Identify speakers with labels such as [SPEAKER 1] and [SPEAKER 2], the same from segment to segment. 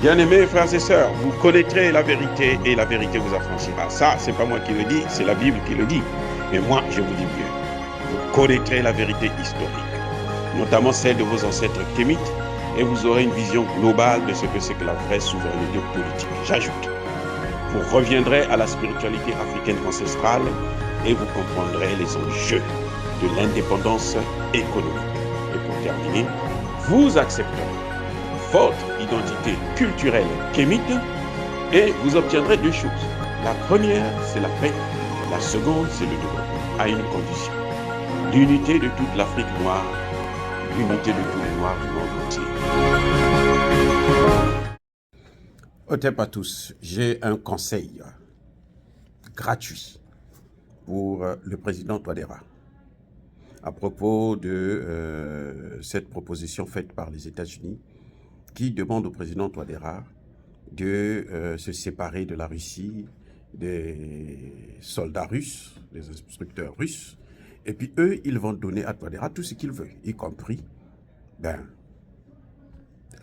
[SPEAKER 1] Bien-aimés frères et sœurs, vous connaîtrez la vérité et la vérité vous affranchira. Ça, c'est pas moi qui le dis, c'est la Bible qui le dit. Mais moi, je vous dis mieux. Vous connaîtrez la vérité historique, notamment celle de vos ancêtres kémites, et vous aurez une vision globale de ce que c'est que la vraie souveraineté politique. J'ajoute, vous reviendrez à la spiritualité africaine ancestrale et vous comprendrez les enjeux de l'indépendance économique. Et pour terminer, vous accepterez votre identité culturelle kémite et vous obtiendrez deux choses. La première, c'est la paix. La seconde, c'est le développement, à une condition. L'unité de toute l'Afrique noire, l'unité de tous les Noirs du monde entier. Hotep à tous, j'ai un conseil gratuit pour le président Touadéra à propos de cette proposition faite par les États-Unis qui demande au président Touadéra de se séparer de la Russie, des soldats russes, des instructeurs russes, et puis eux, ils vont donner à Touadéra tout ce qu'ils veulent, y compris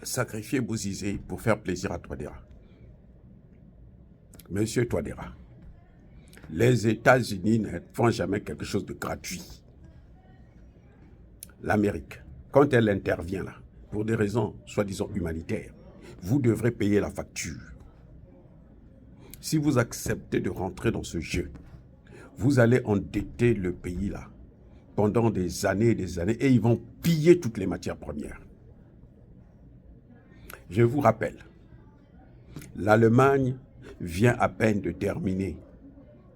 [SPEAKER 1] sacrifier Bozizé pour faire plaisir à Touadéra. Monsieur Touadéra, les États-Unis ne font jamais quelque chose de gratuit. L'Amérique, quand elle intervient là, pour des raisons soi-disant humanitaires, vous devrez payer la facture. Si vous acceptez de rentrer dans ce jeu, vous allez endetter le pays là pendant des années et ils vont piller toutes les matières premières. Je vous rappelle, l'Allemagne vient à peine de terminer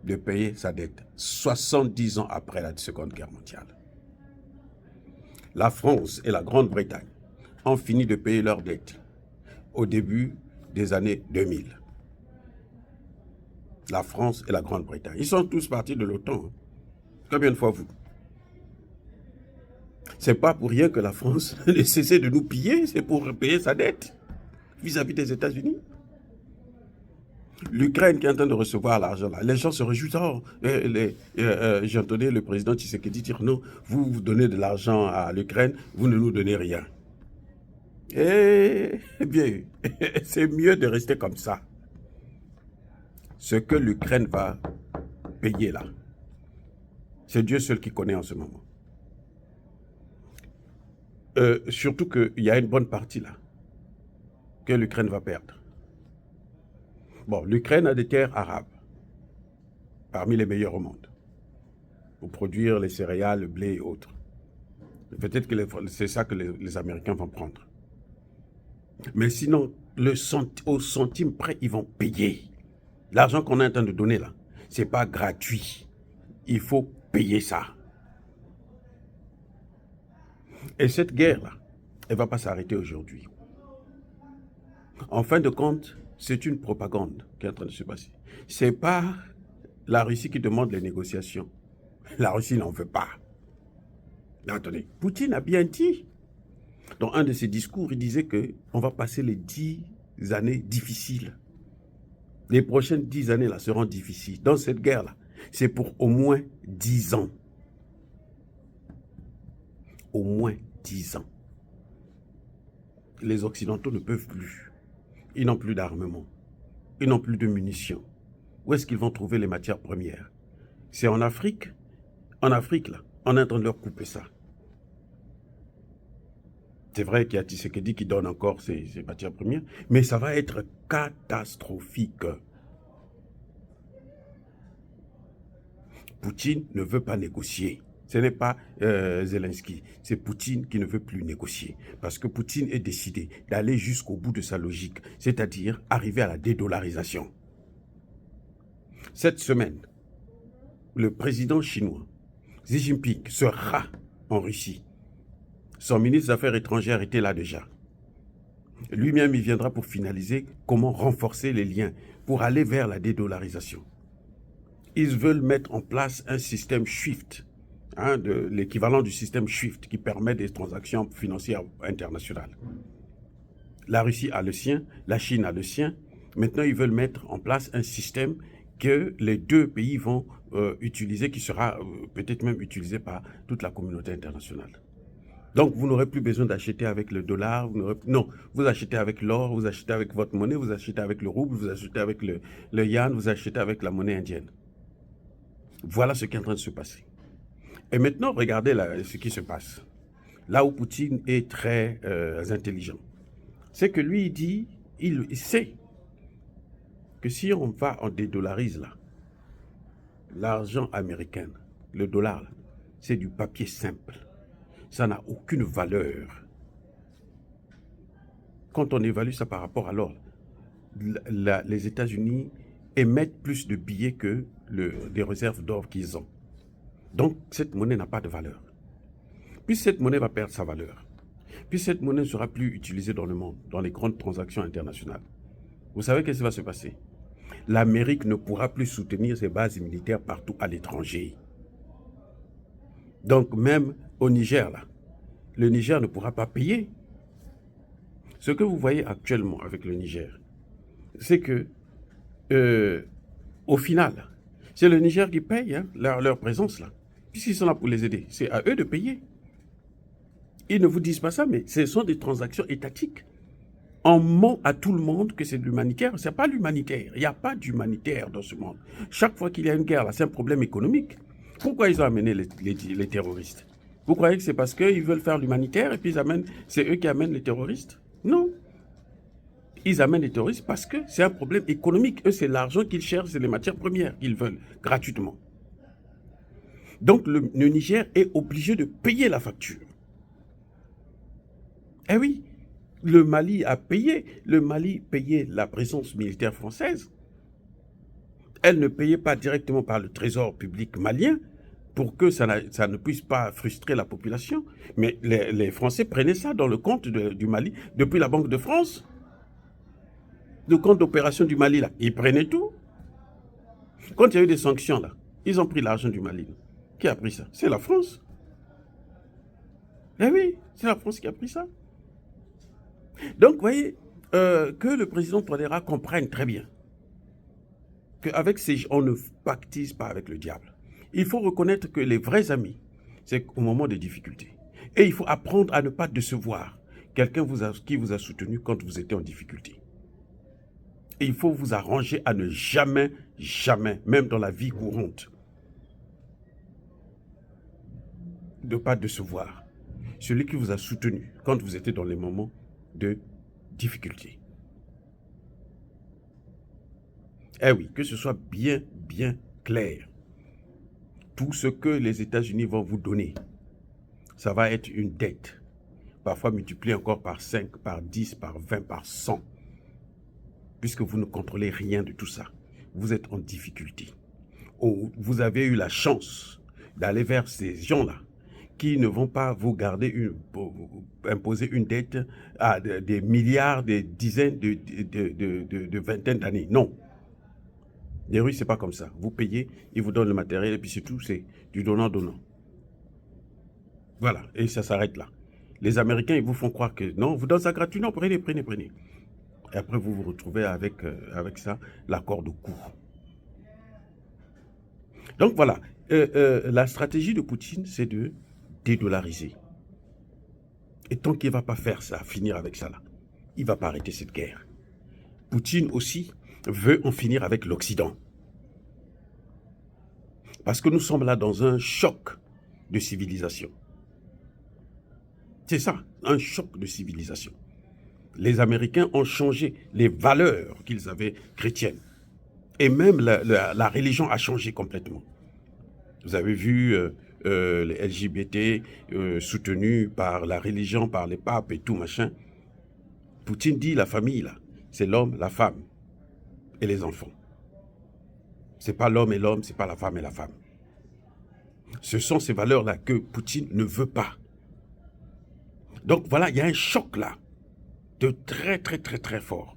[SPEAKER 1] de payer sa dette 70 ans après la Seconde Guerre mondiale. La France et la Grande-Bretagne ont fini de payer leurs dettes au début des années 2000. La France et la Grande-Bretagne. Ils sont tous partis de l'OTAN. Combien de fois vous? C'est pas pour rien que la France a cessé de nous piller, c'est pour payer sa dette vis-à-vis des États-Unis. L'Ukraine qui est en train de recevoir l'argent là, les gens se réjouissent. J'entendais le président Tshisekedi dire non, vous donnez de l'argent à l'Ukraine, vous ne nous donnez rien. Eh bien, c'est mieux de rester comme ça. Ce que l'Ukraine va payer là, c'est Dieu seul qui connaît en ce moment. Surtout qu'il y a une bonne partie là que l'Ukraine va perdre. Bon, l'Ukraine a des terres arabes, parmi les meilleures au monde, pour produire les céréales, le blé et autres. Peut-être que c'est ça que les Américains vont prendre. Mais sinon, au centime près, ils vont payer. L'argent qu'on est en train de donner là, c'est pas gratuit. Il faut payer ça. Et cette guerre-là, elle ne va pas s'arrêter aujourd'hui. En fin de compte, c'est une propagande qui est en train de se passer. Ce n'est pas la Russie qui demande les négociations. La Russie n'en veut pas. Mais attendez, Poutine a bien dit, dans un de ses discours, il disait qu'on va passer les 10 années difficiles. Les prochaines 10 années là seront difficiles. Dans cette guerre-là, c'est pour au moins 10 ans. Au moins 10 ans. Les Occidentaux ne peuvent plus. Ils n'ont plus d'armement. Ils n'ont plus de munitions. Où est-ce qu'ils vont trouver les matières premières? C'est en Afrique. En Afrique, là, on est en train de leur couper ça. C'est vrai qu'il y a Tshisekedi qui donne encore ces matières premières, mais ça va être catastrophique. Poutine ne veut pas négocier. Ce n'est pas Zelensky, c'est Poutine qui ne veut plus négocier. Parce que Poutine est décidé d'aller jusqu'au bout de sa logique, c'est-à-dire arriver à la dédollarisation. Cette semaine, le président chinois, Xi Jinping, sera en Russie. Son ministre des Affaires étrangères était là déjà. Lui-même, il viendra pour finaliser comment renforcer les liens pour aller vers la dédollarisation. Ils veulent mettre en place un système SWIFT, l'équivalent du système SWIFT qui permet des transactions financières internationales. La Russie a le sien, la Chine a le sien. Maintenant, ils veulent mettre en place un système que les deux pays vont utiliser, qui sera peut-être même utilisé par toute la communauté internationale. Donc, vous n'aurez plus besoin d'acheter avec le dollar. Non, vous achetez avec l'or, vous achetez avec votre monnaie, vous achetez avec le rouble, vous achetez avec le yuan, vous achetez avec la monnaie indienne. Voilà ce qui est en train de se passer. Et maintenant, regardez là, ce qui se passe. Là où Poutine est très intelligent. C'est que lui, il dit, il sait que si on dédollarise là, l'argent américain, le dollar, c'est du papier simple. Ça n'a aucune valeur. Quand on évalue ça par rapport à l'or, les États-Unis émettent plus de billets que des réserves d'or qu'ils ont. Donc, cette monnaie n'a pas de valeur. Puis cette monnaie va perdre sa valeur. Puis cette monnaie ne sera plus utilisée dans le monde, dans les grandes transactions internationales. Vous savez qu'est-ce qui va se passer? L'Amérique ne pourra plus soutenir ses bases militaires partout à l'étranger. Donc même au Niger, là, le Niger ne pourra pas payer. Ce que vous voyez actuellement avec le Niger, c'est que, au final, c'est le Niger qui paye hein, leur présence là. Puisqu'ils sont là pour les aider, c'est à eux de payer. Ils ne vous disent pas ça, mais ce sont des transactions étatiques. On ment à tout le monde que c'est de l'humanitaire. Ce n'est pas l'humanitaire. Il n'y a pas d'humanitaire dans ce monde. Chaque fois qu'il y a une guerre, c'est un problème économique. Pourquoi ils ont amené les terroristes? Vous croyez que c'est parce qu'ils veulent faire l'humanitaire et puis c'est eux qui amènent les terroristes? Non. Ils amènent les terroristes parce que c'est un problème économique. Eux, c'est l'argent qu'ils cherchent, c'est les matières premières qu'ils veulent gratuitement. Donc, le Niger est obligé de payer la facture. Eh oui, le Mali a payé. Le Mali payait la présence militaire française. Elle ne payait pas directement par le trésor public malien pour que ça ne puisse pas frustrer la population. Mais les Français prenaient ça dans le compte du Mali depuis la Banque de France. Le compte d'opération du Mali, là, ils prenaient tout. Quand il y a eu des sanctions, là, ils ont pris l'argent du Mali. Qui a pris ça? C'est la France. Eh oui, c'est la France qui a pris ça. Donc, vous voyez, que le président Touadéra comprenne très bien qu'avec on ne pactise pas avec le diable. Il faut reconnaître que les vrais amis, c'est au moment des difficultés. Et il faut apprendre à ne pas décevoir quelqu'un qui vous a soutenu quand vous étiez en difficulté. Et il faut vous arranger à ne jamais, jamais, même dans la vie courante, de ne pas décevoir celui qui vous a soutenu quand vous étiez dans les moments de difficulté. Eh oui, que ce soit bien, bien clair. Tout ce que les États-Unis vont vous donner, ça va être une dette. Parfois multipliée encore par 5, par 10, par 20, par 100. Puisque vous ne contrôlez rien de tout ça. Vous êtes en difficulté. Ou vous avez eu la chance d'aller vers ces gens-là qui ne vont pas vous imposer une dette à des milliards, des dizaines, de vingtaines d'années. Non. Les Russes, ce n'est pas comme ça. Vous payez, ils vous donnent le matériel et puis c'est tout, c'est du donnant-donnant. Voilà, et ça s'arrête là. Les Américains, ils vous font croire que non, vous donnez ça gratuitement, prenez. Et après, vous vous retrouvez avec ça, l'accord de coût. Donc voilà, la stratégie de Poutine, c'est de dédollariser. Et tant qu'il ne va pas faire ça, finir avec ça là, il ne va pas arrêter cette guerre. Poutine aussi veut en finir avec l'Occident. Parce que nous sommes là dans un choc de civilisation. C'est ça, un choc de civilisation. Les Américains ont changé les valeurs qu'ils avaient chrétiennes. Et même la religion a changé complètement. Vous avez vu les LGBT soutenus par la religion, par les papes et tout machin. Poutine dit la famille, là, c'est l'homme, la femme et les enfants. Ce n'est pas l'homme et l'homme, ce n'est pas la femme et la femme. Ce sont ces valeurs-là que Poutine ne veut pas. Donc voilà, il y a un choc là, de très très très très fort.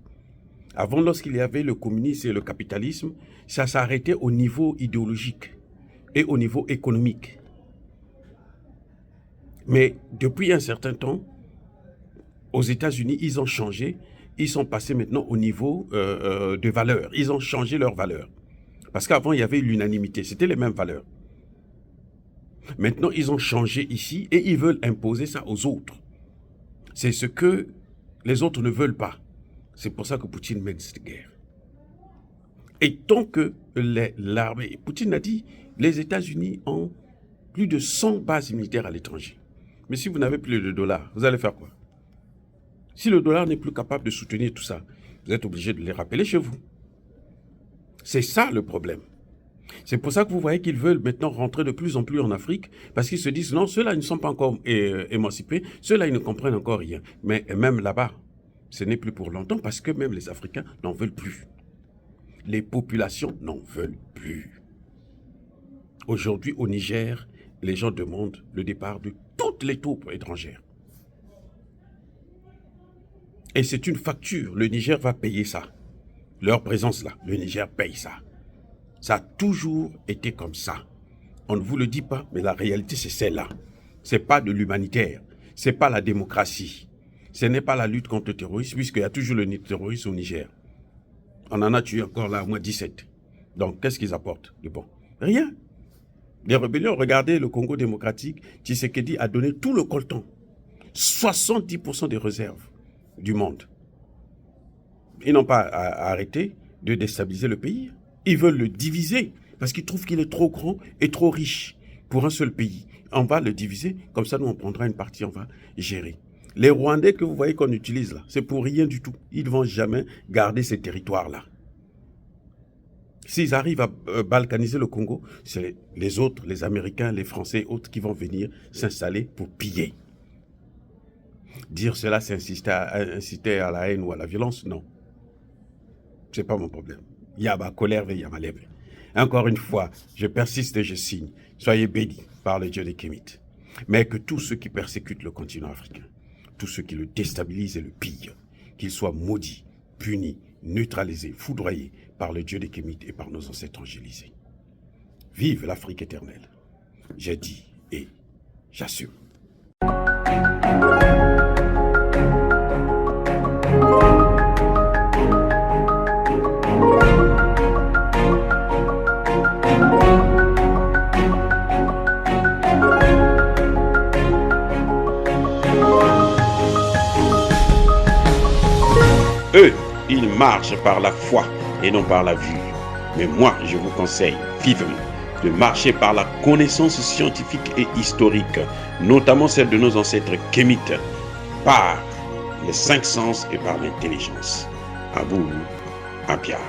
[SPEAKER 1] Avant, lorsqu'il y avait le communisme et le capitalisme, ça s'arrêtait au niveau idéologique et au niveau économique. Mais depuis un certain temps, aux États-Unis, ils ont changé. Ils sont passés maintenant au niveau de valeurs. Ils ont changé leurs valeurs. Parce qu'avant, il y avait l'unanimité. C'était les mêmes valeurs. Maintenant, ils ont changé ici et ils veulent imposer ça aux autres. C'est ce que les autres ne veulent pas. C'est pour ça que Poutine mène cette guerre. Et tant que l'armée... Poutine a dit, les États-Unis ont plus de 100 bases militaires à l'étranger. Mais si vous n'avez plus de dollars, vous allez faire quoi? Si le dollar n'est plus capable de soutenir tout ça, vous êtes obligé de les rappeler chez vous. C'est ça le problème. C'est pour ça que vous voyez qu'ils veulent maintenant rentrer de plus en plus en Afrique, parce qu'ils se disent, non, ceux-là ne sont pas encore émancipés, ceux-là, ils ne comprennent encore rien. Mais même là-bas, ce n'est plus pour longtemps, parce que même les Africains n'en veulent plus. Les populations n'en veulent plus. Aujourd'hui, au Niger, les gens demandent le départ de toutes les troupes étrangères. Et c'est une facture, le Niger va payer ça. Leur présence là, le Niger paye ça. Ça a toujours été comme ça. On ne vous le dit pas, mais la réalité c'est celle-là. Ce n'est pas de l'humanitaire, ce n'est pas la démocratie. Ce n'est pas la lutte contre le terrorisme, puisqu'il y a toujours le terrorisme au Niger. On en a tué encore là, au moins 17. Donc qu'est-ce qu'ils apportent de bon? Rien. Les rébellions, regardez le Congo démocratique, Tshisekedi a donné tout le coltan. 70% des réserves du monde. Ils n'ont pas arrêté de déstabiliser le pays. Ils veulent le diviser parce qu'ils trouvent qu'il est trop grand et trop riche pour un seul pays. On va le diviser, comme ça nous on prendra une partie, on va gérer. Les Rwandais que vous voyez qu'on utilise là, c'est pour rien du tout. Ils ne vont jamais garder ces territoires-là. S'ils arrivent à balkaniser le Congo, c'est les autres, les Américains, les Français, autres qui vont venir s'installer pour piller. Dire cela, c'est inciter à la haine ou à la violence, non. Ce n'est pas mon problème. Il y a ma colère et il y a ma lèvre. Encore une fois, je persiste et je signe. Soyez bénis par le Dieu des Kémites. Mais que tous ceux qui persécutent le continent africain, tous ceux qui le déstabilisent et le pillent, qu'ils soient maudits, punis, neutralisés, foudroyés par le Dieu des Kémites et par nos ancêtres angélisés. Vive l'Afrique éternelle. J'ai dit et j'assume. Eux, ils marchent par la foi et non par la vue. Mais moi, je vous conseille vivement de marcher par la connaissance scientifique et historique, notamment celle de nos ancêtres kémites, par les 5 sens et par l'intelligence. À vous, Apia.